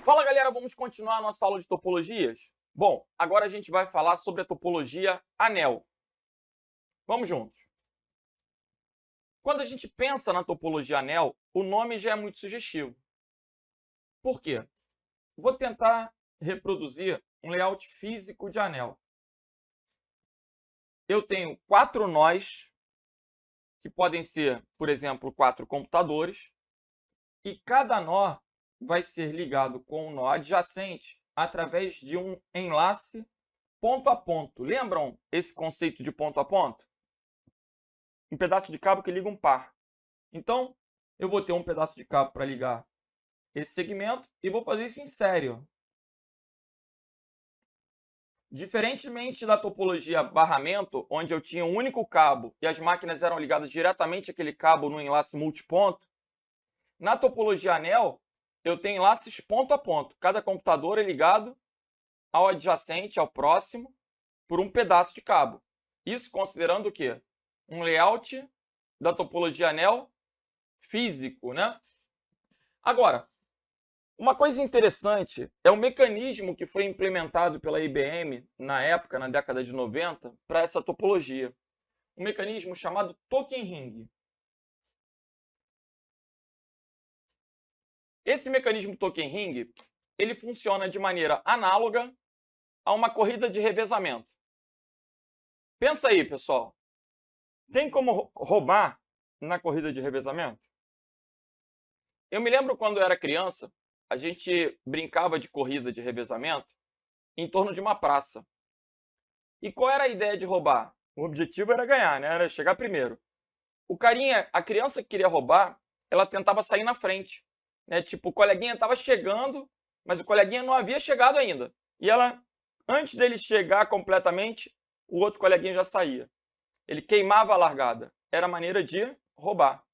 Fala galera, vamos continuar a nossa aula de topologias? Bom, agora a gente vai falar sobre a topologia anel. Vamos juntos. Quando a gente pensa na topologia anel, o nome já é muito sugestivo. Por quê? Vou tentar reproduzir um layout físico de anel. Eu tenho 4 nós, que podem ser, por exemplo, 4 computadores, e cada nó vai ser ligado com um nó adjacente através de um enlace ponto a ponto. Lembram esse conceito de ponto a ponto? Um pedaço de cabo que liga um par. Então, eu vou ter um pedaço de cabo para ligar esse segmento e vou fazer isso em série. Diferentemente da topologia barramento, onde eu tinha um único cabo e as máquinas eram ligadas diretamente àquele cabo no enlace multiponto, na topologia anel, eu tenho enlaces ponto a ponto. Cada computador é ligado ao adjacente, ao próximo, por um pedaço de cabo. Isso considerando o quê? Um layout da topologia anel físico, né? Agora, uma coisa interessante é o mecanismo que foi implementado pela IBM na época, na década de 90, para essa topologia. Um mecanismo chamado token ring. Esse mecanismo token ring, ele funciona de maneira análoga a uma corrida de revezamento. Pensa aí, pessoal. Tem como roubar na corrida de revezamento? Eu me lembro quando eu era criança, a gente brincava de corrida de revezamento em torno de uma praça. E qual era a ideia de roubar? O objetivo era ganhar, né? Era chegar primeiro. A criança que queria roubar, ela tentava sair na frente, né? Tipo, o coleguinha estava chegando, mas o coleguinha não havia chegado ainda. E ela, antes dele chegar completamente, o outro coleguinha já saía. Ele queimava a largada. Era a maneira de roubar.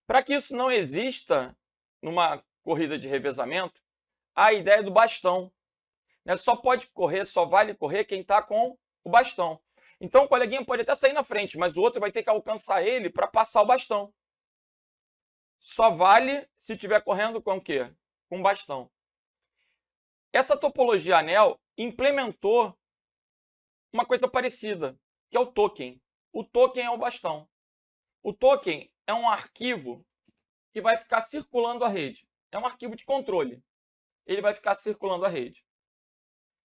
Para que isso não exista numa corrida de revezamento, há a ideia do bastão. Né? Só pode correr, só vale correr quem está com o bastão. Então o coleguinha pode até sair na frente, mas o outro vai ter que alcançar ele para passar o bastão. Só vale se estiver correndo com o quê? Com bastão. Essa topologia anel implementou uma coisa parecida, que é o token. O token é o bastão. O token é um arquivo que vai ficar circulando a rede. É um arquivo de controle. Ele vai ficar circulando a rede.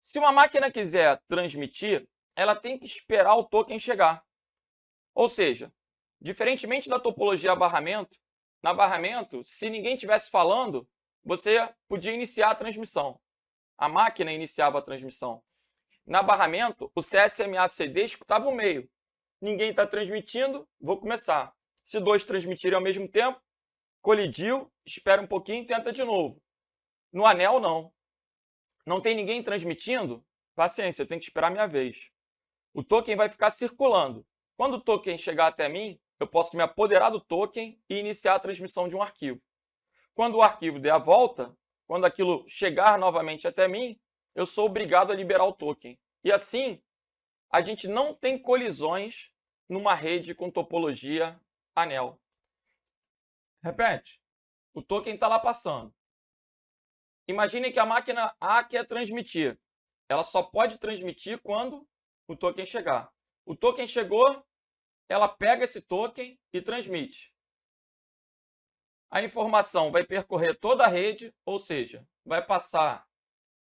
Se uma máquina quiser transmitir, ela tem que esperar o token chegar. Ou seja, diferentemente da topologia barramento, na barramento, se ninguém estivesse falando, você podia iniciar a transmissão. A máquina iniciava a transmissão. Na barramento, o CSMA/CD escutava o meio. Ninguém está transmitindo, vou começar. Se dois transmitirem ao mesmo tempo, colidiu, espera um pouquinho e tenta de novo. No anel, não. Não tem ninguém transmitindo? Paciência, eu tenho que esperar a minha vez. O token vai ficar circulando. Quando o token chegar até mim, eu posso me apoderar do token e iniciar a transmissão de um arquivo. Quando o arquivo der a volta, quando aquilo chegar novamente até mim, eu sou obrigado a liberar o token. E assim, a gente não tem colisões numa rede com topologia anel. Repete. O token está lá passando. Imagine que a máquina A quer transmitir. Ela só pode transmitir quando o token chegar. O token chegou, ela pega esse token e transmite. A informação vai percorrer toda a rede, ou seja, vai passar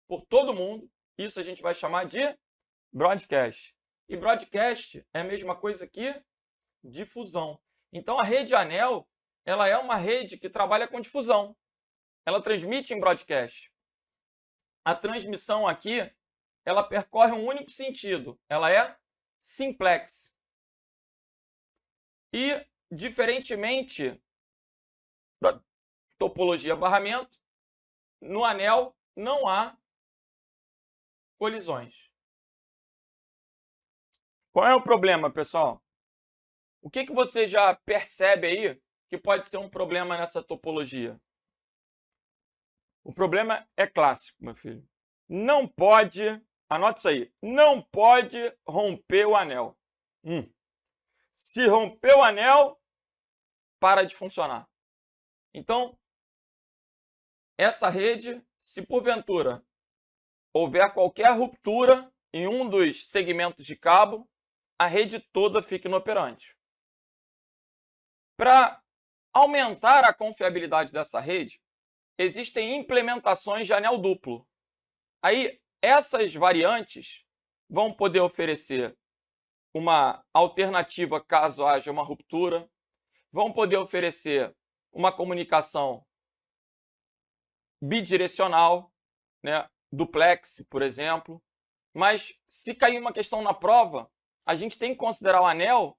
por todo mundo. Isso a gente vai chamar de broadcast. E broadcast é a mesma coisa que difusão. Então a rede anel, ela é uma rede que trabalha com difusão. Ela transmite em broadcast. A transmissão aqui, ela percorre um único sentido. Ela é simplex. E, diferentemente da topologia barramento, no anel não há colisões. Qual é o problema, pessoal? O que você já percebe aí que pode ser um problema nessa topologia? O problema é clássico, meu filho. Não pode, anota isso aí, não pode romper o anel. Se romper o anel, para de funcionar. Então, essa rede, se porventura houver qualquer ruptura em um dos segmentos de cabo, a rede toda fica inoperante. Para aumentar a confiabilidade dessa rede, existem implementações de anel duplo. Aí, essas variantes vão poder oferecer uma alternativa caso haja uma ruptura, vão poder oferecer uma comunicação bidirecional, né, duplex, por exemplo. Mas se cair uma questão na prova, a gente tem que considerar o anel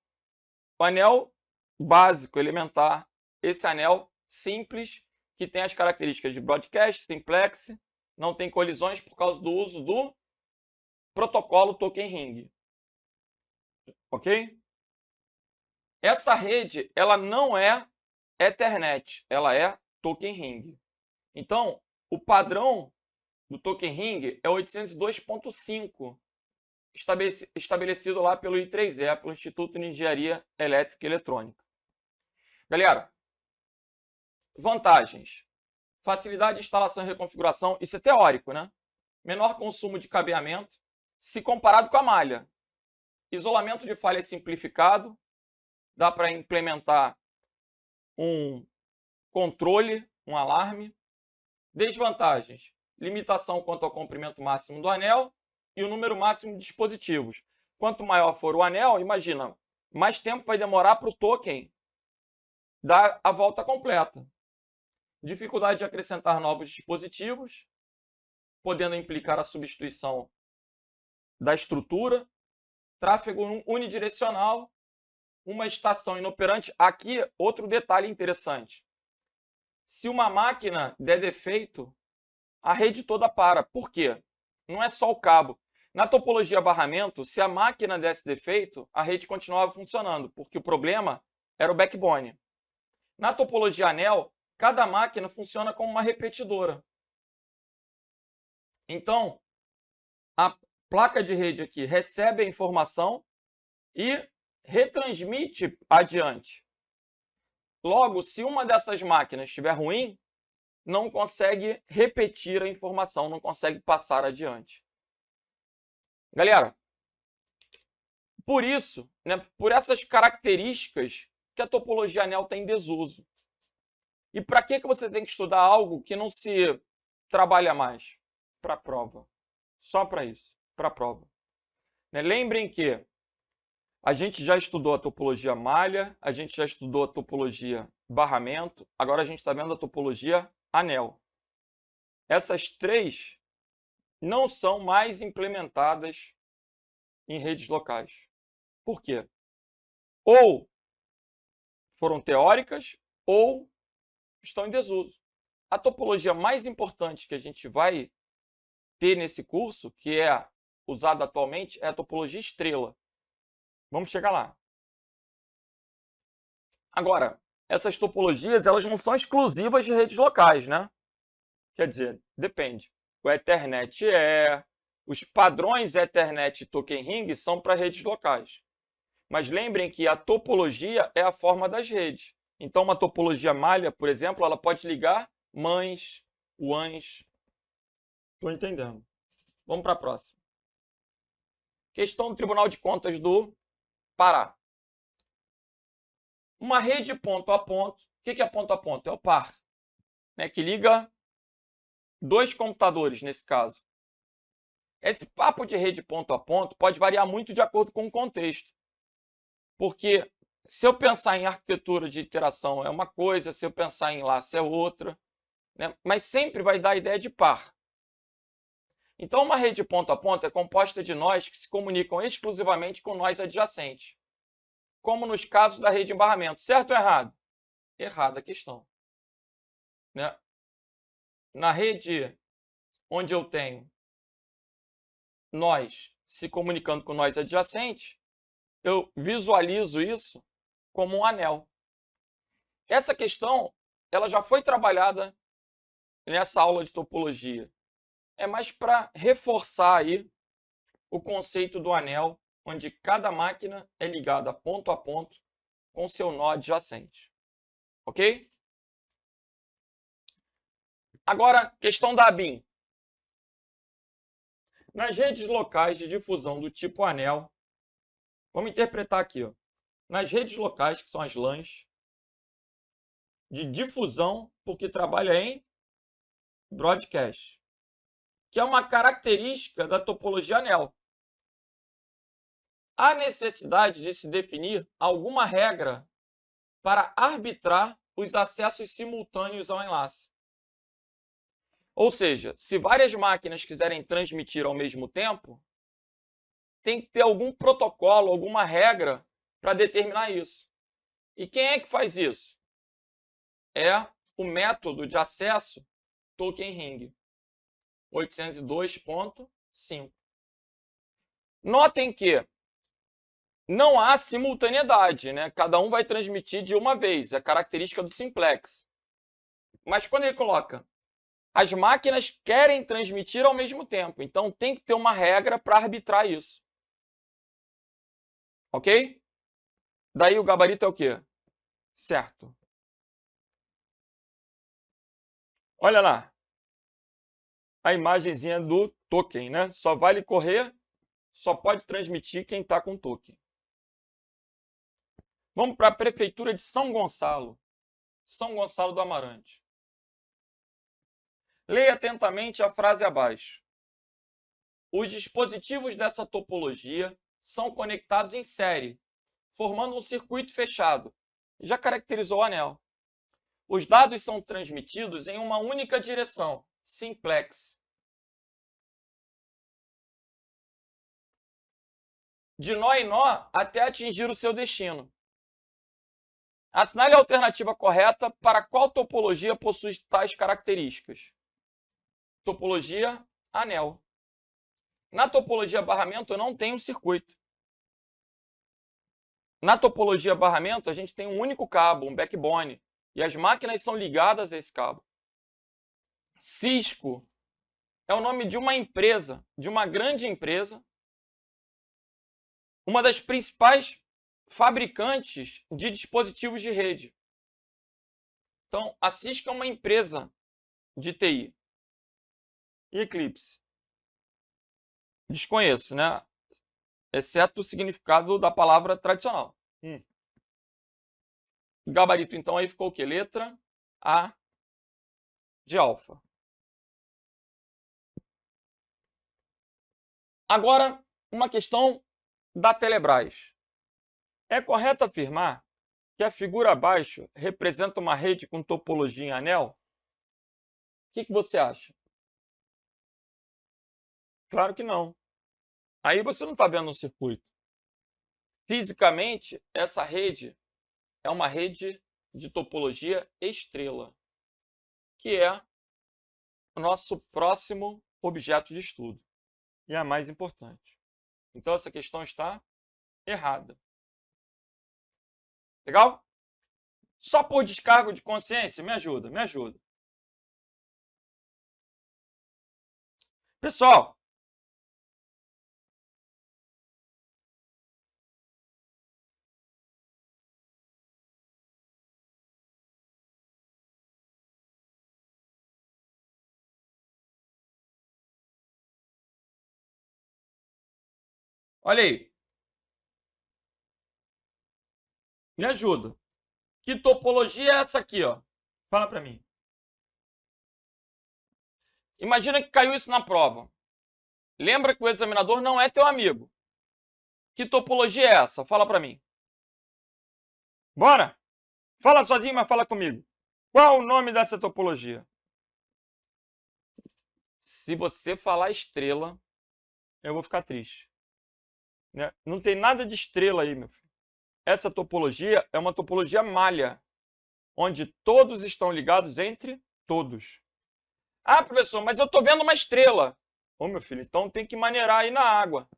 básico, elementar, esse anel simples, que tem as características de broadcast, simplex, não tem colisões por causa do uso do protocolo token ring. Ok? Essa rede, ela não é Ethernet, ela é token ring. Então, o padrão do token ring é 802.5, estabelecido lá pelo I3E, pelo Instituto de Engenharia Elétrica e Eletrônica. Galera, vantagens. Facilidade de instalação e reconfiguração, isso é teórico, né? Menor consumo de cabeamento, se comparado com a malha. Isolamento de falha simplificado, dá para implementar um controle, um alarme. Desvantagens, limitação quanto ao comprimento máximo do anel e o número máximo de dispositivos. Quanto maior for o anel, imagina, mais tempo vai demorar para o token dar a volta completa. Dificuldade de acrescentar novos dispositivos, podendo implicar a substituição da estrutura. Tráfego unidirecional, uma estação inoperante. Aqui, outro detalhe interessante. Se uma máquina der defeito, a rede toda para. Por quê? Não é só o cabo. Na topologia barramento, se a máquina desse defeito, a rede continuava funcionando, porque o problema era o backbone. Na topologia anel, cada máquina funciona como uma repetidora. Então, a placa de rede aqui recebe a informação e retransmite adiante. Logo, se uma dessas máquinas estiver ruim, não consegue repetir a informação, não consegue passar adiante. Galera, por isso, né, por essas características que a topologia anel tem desuso. E para que você tem que estudar algo que não se trabalha mais? Para a prova. Só para isso, para a prova. Né? Lembrem que a gente já estudou a topologia malha, a gente já estudou a topologia barramento, agora a gente está vendo a topologia anel. Essas três não são mais implementadas em redes locais. Por quê? Ou foram teóricas ou estão em desuso. A topologia mais importante que a gente vai ter nesse curso, que é usada atualmente, é a topologia estrela. Vamos chegar lá. Agora, essas topologias, elas não são exclusivas de redes locais, né? Quer dizer, depende. O Ethernet os padrões Ethernet e Token Ring são para redes locais. Mas lembrem que a topologia é a forma das redes. Então, uma topologia malha, por exemplo, ela pode ligar mães, WANs. Estou entendendo. Vamos para a próxima. Questão do Tribunal de Contas do Pará. Uma rede ponto a ponto. O que é ponto a ponto? É o par, né, que liga dois computadores, nesse caso. Esse papo de rede ponto a ponto pode variar muito de acordo com o contexto. Porque se eu pensar em arquitetura de iteração é uma coisa, se eu pensar em laço é outra, né? Mas sempre vai dar a ideia de par. Então, uma rede ponto a ponto é composta de nós que se comunicam exclusivamente com nós adjacentes, como nos casos da rede em barramento. Certo ou errado? Errada a questão. Né? Na rede onde eu tenho nós se comunicando com nós adjacentes, eu visualizo isso como um anel. Essa questão ela já foi trabalhada nessa aula de topologia. É mais para reforçar aí o conceito do anel, onde cada máquina é ligada ponto a ponto com seu nó adjacente. Ok? Agora, questão da ABIN. Nas redes locais de difusão do tipo anel, vamos interpretar aqui, ó. Nas redes locais, que são as LANs, de difusão, porque trabalha em broadcast, que é uma característica da topologia anel. Há necessidade de se definir alguma regra para arbitrar os acessos simultâneos ao enlace. Ou seja, se várias máquinas quiserem transmitir ao mesmo tempo, tem que ter algum protocolo, alguma regra para determinar isso. E quem é que faz isso? É o método de acesso Token Ring 802.5. Notem que não há simultaneidade, né? Cada um vai transmitir de uma vez, é a característica do simplex. Mas quando ele coloca, as máquinas querem transmitir ao mesmo tempo, então tem que ter uma regra para arbitrar isso. Ok? Daí o gabarito é o quê? Certo. Olha lá. A imagenzinha do token, né? Só vale correr, só pode transmitir quem está com token. Vamos para a Prefeitura de São Gonçalo do Amarante. Leia atentamente a frase abaixo. Os dispositivos dessa topologia são conectados em série, formando um circuito fechado. Já caracterizou o anel. Os dados são transmitidos em uma única direção, simplex. De nó em nó até atingir o seu destino. Assinale a alternativa correta para qual topologia possui tais características. Topologia anel. Na topologia barramento eu não tenho circuito. Na topologia barramento a gente tem um único cabo, um backbone, e as máquinas são ligadas a esse cabo. Cisco é o nome de uma empresa, de uma grande empresa, uma das principais fabricantes de dispositivos de rede. Então, a Cisco é uma empresa de TI. Eclipse. Desconheço, né? Exceto o significado da palavra tradicional. O gabarito, então, aí ficou o quê? Letra A de alfa. Agora, uma questão da Telebrás. É correto afirmar que a figura abaixo representa uma rede com topologia em anel? O que você acha? Claro que não. Aí você não está vendo um circuito. Fisicamente, essa rede é uma rede de topologia estrela, que é o nosso próximo objeto de estudo e a mais importante. Então, essa questão está errada. Legal? Só por descargo de consciência, me ajuda, me ajuda. Pessoal, olha aí. Me ajuda. Que topologia é essa aqui, ó? Fala para mim. Imagina que caiu isso na prova. Lembra que o examinador não é teu amigo. Que topologia é essa? Fala para mim. Bora! Fala sozinho, mas fala comigo. Qual o nome dessa topologia? Se você falar estrela, eu vou ficar triste. Né? Não tem nada de estrela aí, meu filho. Essa topologia é uma topologia malha, onde todos estão ligados entre todos. Ah, professor, mas eu estou vendo uma estrela. Ô, meu filho, então tem que maneirar aí na água.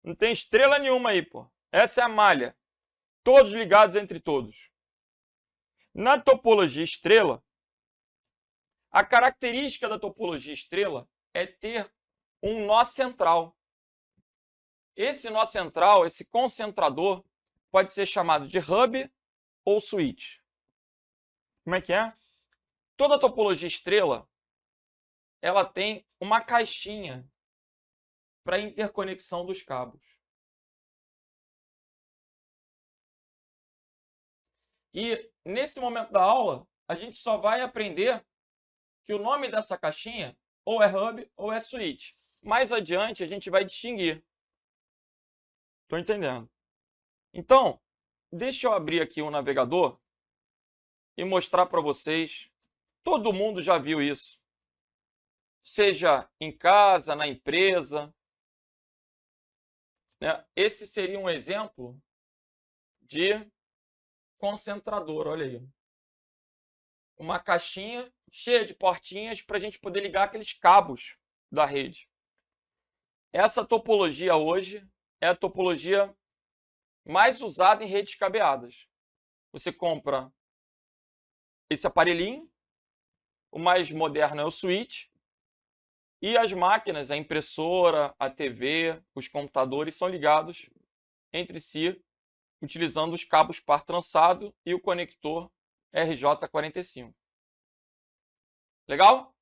Não tem estrela nenhuma aí, pô. Essa é a malha. Todos ligados entre todos. Na topologia estrela, a característica da topologia estrela é ter um nó central. Esse nó central, esse concentrador, pode ser chamado de hub ou switch. Como é que é? Toda topologia estrela, ela tem uma caixinha para interconexão dos cabos. E nesse momento da aula, a gente só vai aprender que o nome dessa caixinha ou é hub ou é switch. Mais adiante a gente vai distinguir. Estou entendendo. Então, deixa eu abrir aqui o navegador e mostrar para vocês. Todo mundo já viu isso. Seja em casa, na empresa. Né? Esse seria um exemplo de concentrador, olha aí. Uma caixinha cheia de portinhas para a gente poder ligar aqueles cabos da rede. Essa topologia hoje é a topologia mais usada em redes cabeadas. Você compra esse aparelhinho, o mais moderno é o switch, e as máquinas, a impressora, a TV, os computadores são ligados entre si utilizando os cabos par trançado e o conector RJ45. Legal?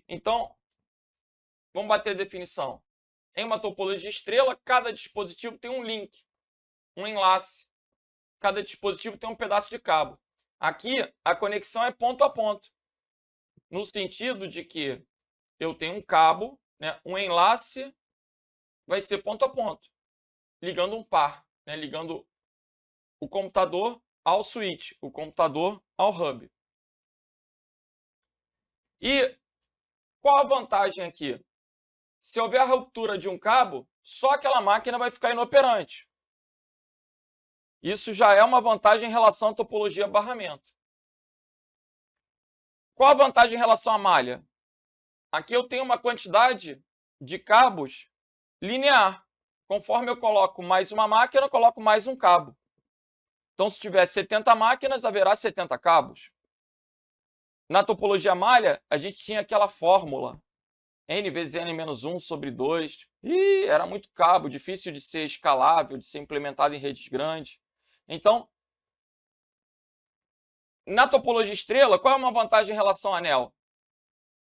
Então, vamos bater a definição. Em uma topologia estrela, cada dispositivo tem um link, um enlace. Cada dispositivo tem um pedaço de cabo. Aqui, a conexão é ponto a ponto, no sentido de que eu tenho um cabo, né, um enlace vai ser ponto a ponto, ligando um par, né, ligando o computador ao switch, o computador ao hub. E qual a vantagem aqui? Se houver a ruptura de um cabo, só aquela máquina vai ficar inoperante. Isso já é uma vantagem em relação à topologia barramento. Qual a vantagem em relação à malha? Aqui eu tenho uma quantidade de cabos linear. Conforme eu coloco mais uma máquina, eu coloco mais um cabo. Então, se tiver 70 máquinas, haverá 70 cabos. Na topologia malha, a gente tinha aquela fórmula, n vezes n-1 sobre 2. E era muito cabo, difícil de ser escalável, de ser implementado em redes grandes. Então, na topologia estrela, qual é uma vantagem em relação ao anel?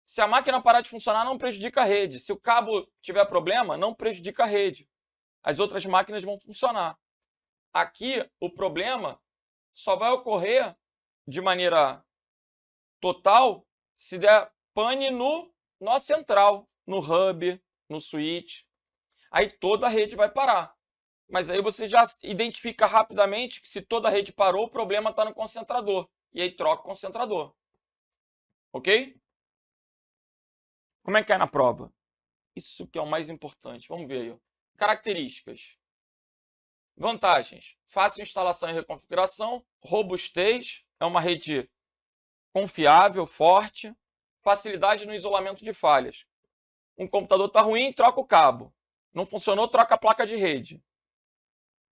Se a máquina parar de funcionar, não prejudica a rede. Se o cabo tiver problema, não prejudica a rede. As outras máquinas vão funcionar. Aqui, o problema só vai ocorrer de maneira total se der pane no nó central, no hub, no switch. Aí toda a rede vai parar. Mas aí você já identifica rapidamente que se toda a rede parou, o problema está no concentrador. E aí troca o concentrador. Ok? Como é que é na prova? Isso que é o mais importante. Vamos ver aí. Características. Vantagens. Fácil instalação e reconfiguração. Robustez. É uma rede confiável, forte. Facilidade no isolamento de falhas. Um computador está ruim, troca o cabo. Não funcionou, troca a placa de rede.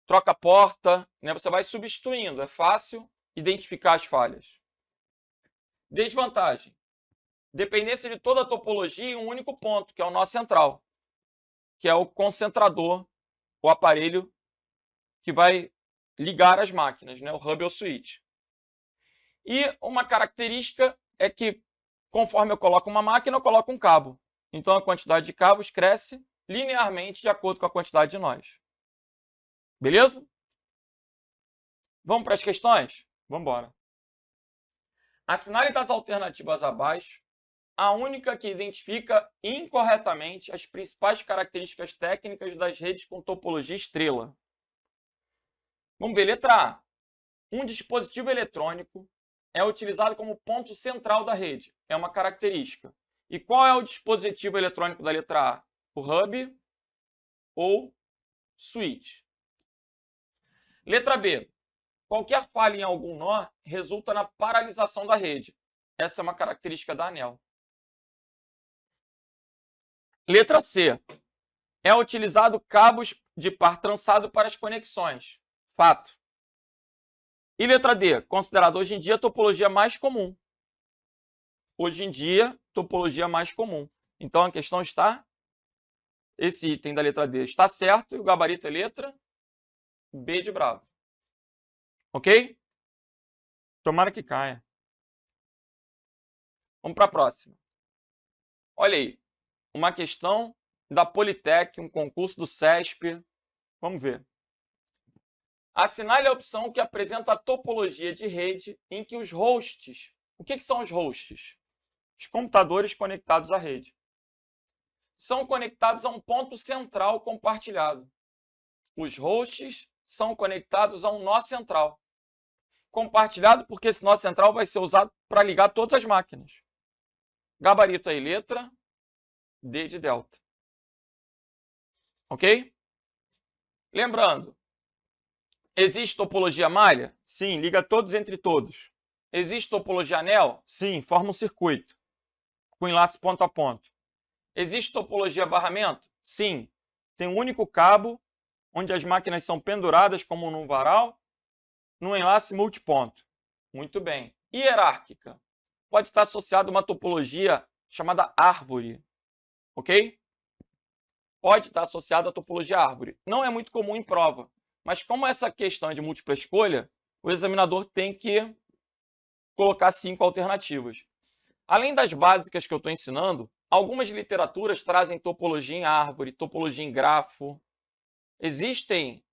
Troca a porta. Né? Você vai substituindo. É fácil identificar as falhas. Desvantagem. Dependência de toda a topologia em um único ponto, que é o nó central, que é o concentrador, o aparelho que vai ligar as máquinas, né? O hub ou switch. E uma característica é que, conforme eu coloco uma máquina, eu coloco um cabo. Então, a quantidade de cabos cresce linearmente de acordo com a quantidade de nós. Beleza? Vamos para as questões? Vamos embora. Assinale das alternativas abaixo a única que identifica incorretamente as principais características técnicas das redes com topologia estrela. Vamos ver, letra A. Um dispositivo eletrônico é utilizado como ponto central da rede. É uma característica. E qual é o dispositivo eletrônico da letra A? O hub ou switch? Letra B. Qualquer falha em algum nó resulta na paralisação da rede. Essa é uma característica da ANEL. Letra C. É utilizado cabos de par trançado para as conexões. Fato. E letra D. Considerado hoje em dia a topologia mais comum. Hoje em dia, topologia mais comum. Então a questão está... Esse item da letra D está certo e o gabarito é letra B de bravo. Ok? Tomara que caia. Vamos para a próxima. Olha aí, uma questão da Politec, um concurso do CESP. Vamos ver. Assinale a opção que apresenta a topologia de rede em que os hosts... O que são os hosts? Os computadores conectados à rede. São conectados a um ponto central compartilhado. Os hosts são conectados a um nó central. Compartilhado porque esse nó central vai ser usado para ligar todas as máquinas. Gabarito aí, letra D de delta. Ok? Lembrando, existe topologia malha? Sim, liga todos entre todos. Existe topologia anel? Sim, forma um circuito com enlace ponto a ponto. Existe topologia barramento? Sim, tem um único cabo onde as máquinas são penduradas como num varal, num enlace multiponto. Muito bem. Hierárquica. Pode estar associado a uma topologia chamada árvore. Ok? Pode estar associado à topologia árvore. Não é muito comum em prova, mas como essa questão é de múltipla escolha, o examinador tem que colocar 5 alternativas. Além das básicas que eu estou ensinando, algumas literaturas trazem topologia em árvore, topologia em grafo. Existem,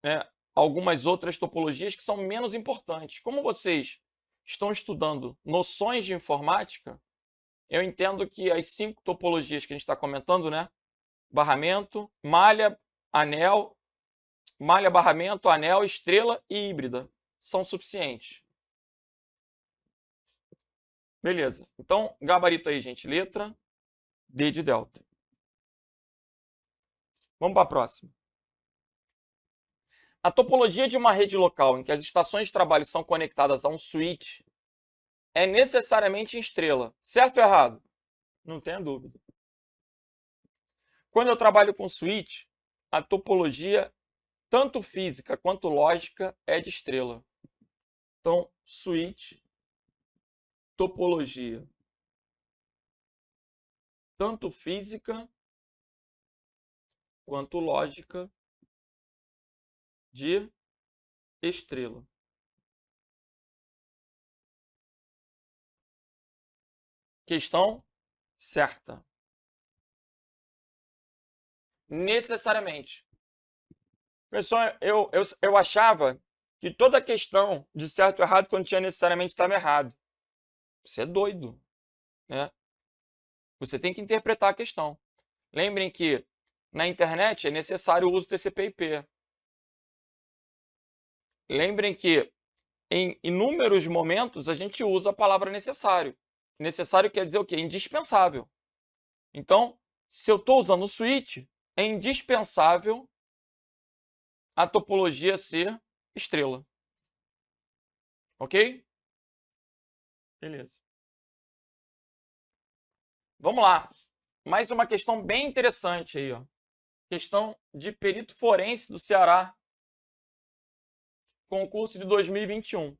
né, algumas outras topologias que são menos importantes. Como vocês estão estudando noções de informática, eu entendo que as 5 topologias que a gente está comentando, né? Barramento, malha, anel, malha, barramento, anel, estrela e híbrida, são suficientes. Beleza. Então, gabarito aí, gente. Letra D de delta. Vamos para a próxima. A topologia de uma rede local em que as estações de trabalho são conectadas a um switch é necessariamente em estrela. Certo ou errado? Não tenha dúvida. Quando eu trabalho com switch, a topologia, tanto física quanto lógica, é de estrela. Então, switch, topologia, tanto física quanto lógica, de estrela. Questão certa. Necessariamente. Pessoal, eu achava que toda questão de certo ou errado, quando tinha necessariamente, estava errado. Você é doido, né? Você tem que interpretar a questão. Lembrem que na internet é necessário o uso TCP/IP. Lembrem que em inúmeros momentos a gente usa a palavra necessário. Necessário quer dizer o quê? Indispensável. Então, se eu estou usando o switch, é indispensável a topologia ser estrela. Ok? Beleza. Vamos lá. Mais uma questão bem interessante aí, ó. Questão de perito forense do Ceará. Concurso de 2021.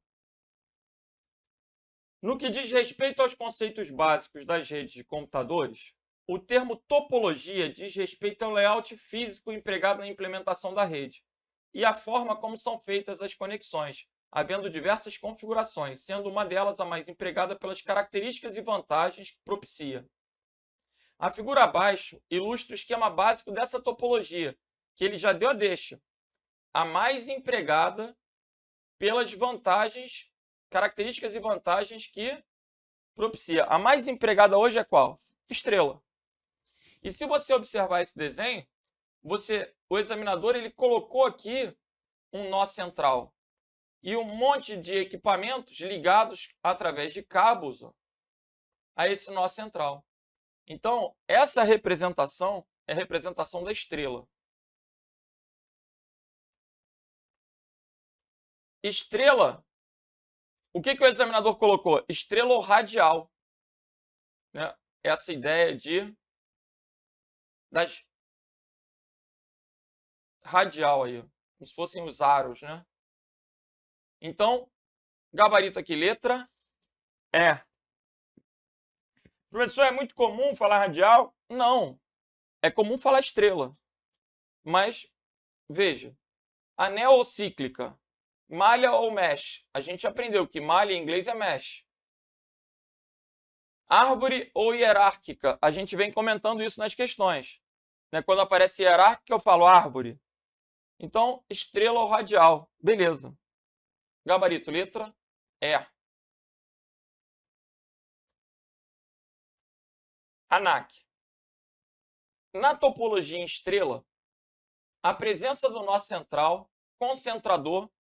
No que diz respeito aos conceitos básicos das redes de computadores, o termo topologia diz respeito ao layout físico empregado na implementação da rede e a forma como são feitas as conexões, havendo diversas configurações, sendo uma delas a mais empregada pelas características e vantagens que propicia. A figura abaixo ilustra o esquema básico dessa topologia, que ele já deu a deixa. A mais empregada pelas vantagens, características e vantagens que propicia. A mais empregada hoje é qual? Estrela. E se você observar esse desenho, o examinador ele colocou aqui um nó central e um monte de equipamentos ligados através de cabos, ó, a esse nó central. Então, essa representação é a representação da estrela. Estrela, o que o examinador colocou? Estrela ou radial. Né? Essa ideia das radial aí, como se fossem os aros, né? Então, gabarito aqui, letra E. Professor, é muito comum falar radial? Não. É comum falar estrela. Mas, veja, anel ou cíclica? Malha ou mesh? A gente aprendeu que malha em inglês é mesh. Árvore ou hierárquica? A gente vem comentando isso nas questões. Né? Quando aparece hierárquica, eu falo árvore. Então, estrela ou radial. Beleza. Gabarito, letra E. ANAC. Na topologia em estrela, a presença do nó central, concentrador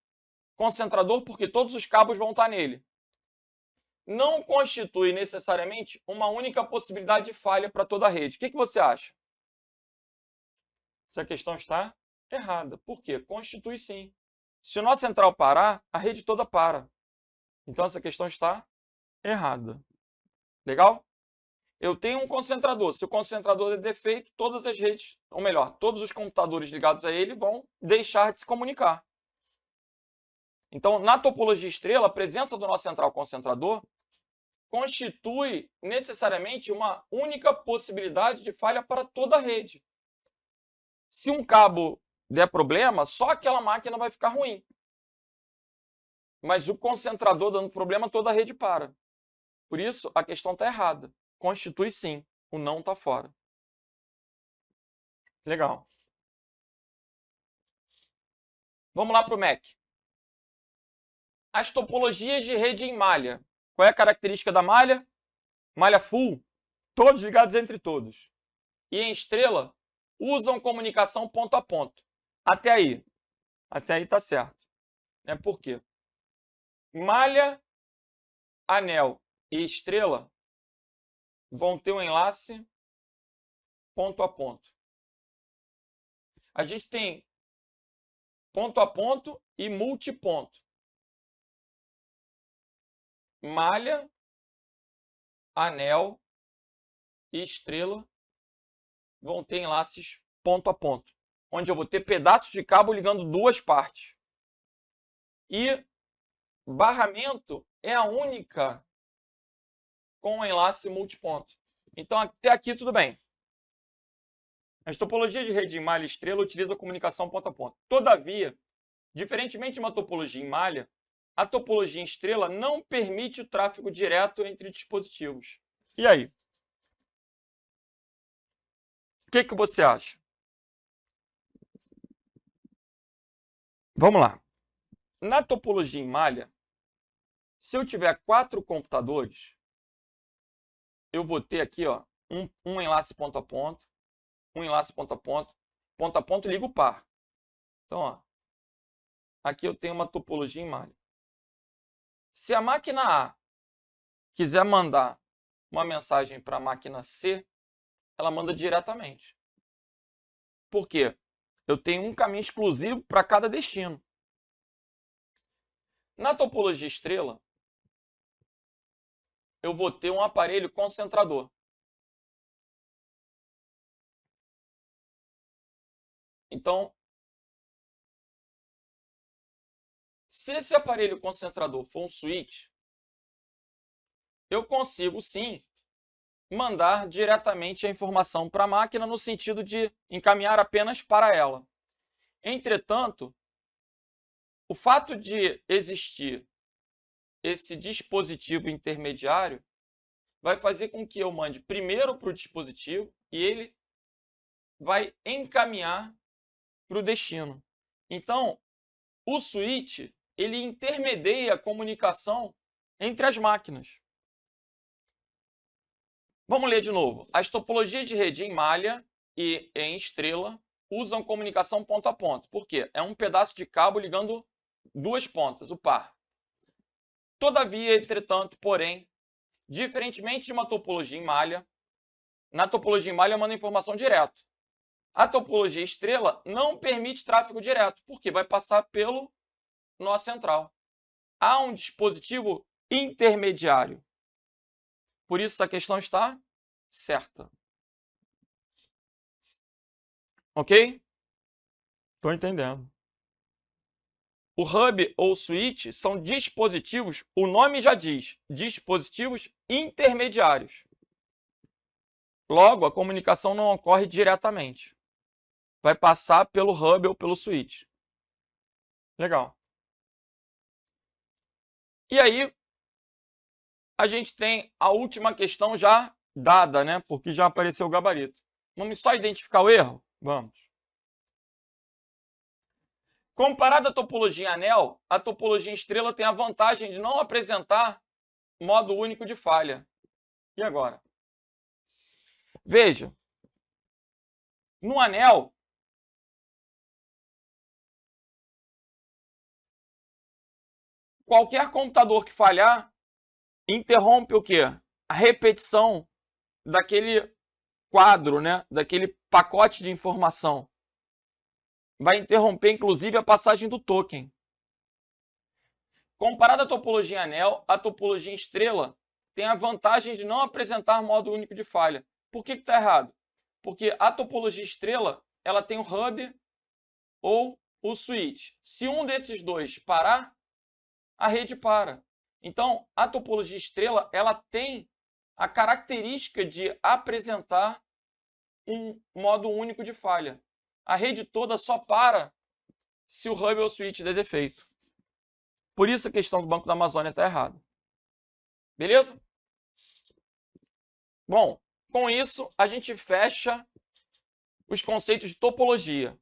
porque todos os cabos vão estar nele, não constitui necessariamente uma única possibilidade de falha para toda a rede. O que você acha? Essa questão está errada. Por quê? Constitui sim. Se o nó central parar, a rede toda para. Então, essa questão está errada. Legal? Eu tenho um concentrador. Se o concentrador é defeito, todas as redes, ou melhor, todos os computadores ligados a ele vão deixar de se comunicar. Então, na topologia estrela, a presença do nó central concentrador constitui necessariamente uma única possibilidade de falha para toda a rede. Se um cabo der problema, só aquela máquina vai ficar ruim. Mas o concentrador dando problema, toda a rede para. Por isso, a questão está errada. Constitui sim, o não está fora. Legal. Vamos lá para o MEC. As topologias de rede em malha. Qual é a característica da malha? Malha full, todos ligados entre todos. E em estrela, usam comunicação ponto a ponto. Até aí está certo. Por quê? Malha, anel e estrela vão ter um enlace ponto a ponto. A gente tem ponto a ponto e multiponto. Malha, anel e estrela vão ter enlaces ponto a ponto, onde eu vou ter pedaços de cabo ligando duas partes. E barramento é a única com enlace multiponto. Então, até aqui tudo bem. As topologias de rede em malha e estrela utilizam a comunicação ponto a ponto. Todavia, diferentemente de uma topologia em malha, a topologia em estrela não permite o tráfego direto entre dispositivos. E aí? O que você acha? Vamos lá. Na topologia em malha, se eu tiver 4 computadores, eu vou ter aqui um enlace ponto a ponto, um enlace ponto a ponto liga o par. Então, aqui eu tenho uma topologia em malha. Se a máquina A quiser mandar uma mensagem para a máquina C, ela manda diretamente. Por quê? Eu tenho um caminho exclusivo para cada destino. Na topologia estrela, eu vou ter um aparelho concentrador. Então, se esse aparelho concentrador for um switch, eu consigo sim mandar diretamente a informação para a máquina no sentido de encaminhar apenas para ela. Entretanto, o fato de existir esse dispositivo intermediário vai fazer com que eu mande primeiro para o dispositivo e ele vai encaminhar para o destino. Então, o switch ele intermedia a comunicação entre as máquinas. Vamos ler de novo. As topologias de rede em malha e em estrela usam comunicação ponto a ponto. Por quê? É um pedaço de cabo ligando duas pontas, o par. Todavia, entretanto, porém, diferentemente de uma topologia em malha, na topologia em malha manda informação direto. A topologia estrela não permite tráfego direto, porque vai passar pelo nó central. Há um dispositivo intermediário. Por isso, a questão está certa. Ok? Estou entendendo. O hub ou switch são dispositivos, o nome já diz, dispositivos intermediários. Logo, a comunicação não ocorre diretamente. Vai passar pelo hub ou pelo switch. Legal. E aí, a gente tem a última questão já dada, né? Porque já apareceu o gabarito. Vamos só identificar o erro? Vamos. Comparada à topologia anel, a topologia estrela tem a vantagem de não apresentar modo único de falha. E agora? Veja, no anel, qualquer computador que falhar, interrompe o quê? A repetição daquele quadro, né? Daquele pacote de informação. Vai interromper, inclusive, a passagem do token. Comparada à topologia anel, a topologia estrela tem a vantagem de não apresentar modo único de falha. Por que está errado? Porque a topologia estrela ela tem o hub ou o switch. Se um desses dois parar, a rede para. Então, a topologia estrela ela tem a característica de apresentar um modo único de falha. A rede toda só para se o hub ou o switch der defeito. Por isso a questão do Banco da Amazônia está errada. Beleza? Bom, com isso a gente fecha os conceitos de topologia.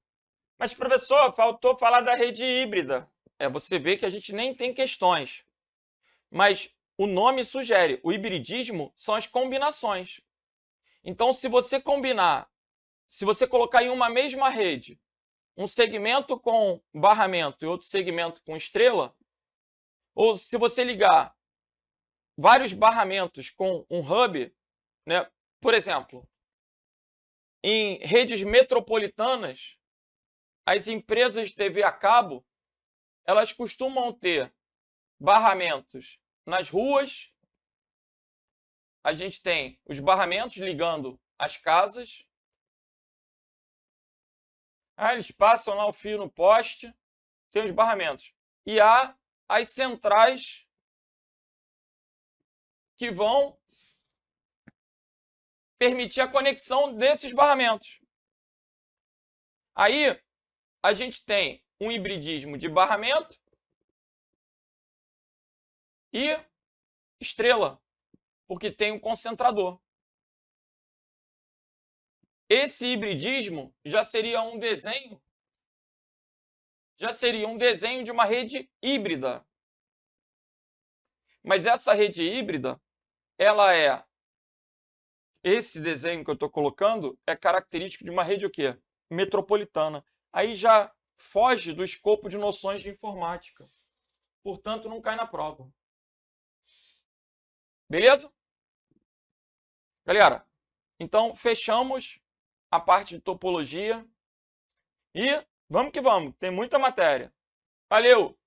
Mas, professor, faltou falar da rede híbrida. Você vê que a gente nem tem questões. Mas o nome sugere, o hibridismo são as combinações. Então, se você combinar, se você colocar em uma mesma rede um segmento com barramento e outro segmento com estrela, ou se você ligar vários barramentos com um hub, né? Por exemplo, em redes metropolitanas, as empresas de TV a cabo, elas costumam ter barramentos nas ruas. A gente tem os barramentos ligando as casas. Eles passam lá o fio no poste, tem os barramentos. E há as centrais que vão permitir a conexão desses barramentos. Aí, a gente tem um hibridismo de barramento e estrela, porque tem um concentrador. Esse hibridismo já seria um desenho de uma rede híbrida. Mas essa rede híbrida, esse desenho que eu estou colocando é característico de uma rede o quê? Metropolitana. Aí já foge do escopo de noções de informática. Portanto, não cai na prova. Beleza? Galera, então fechamos a parte de topologia e vamos que vamos, tem muita matéria. Valeu!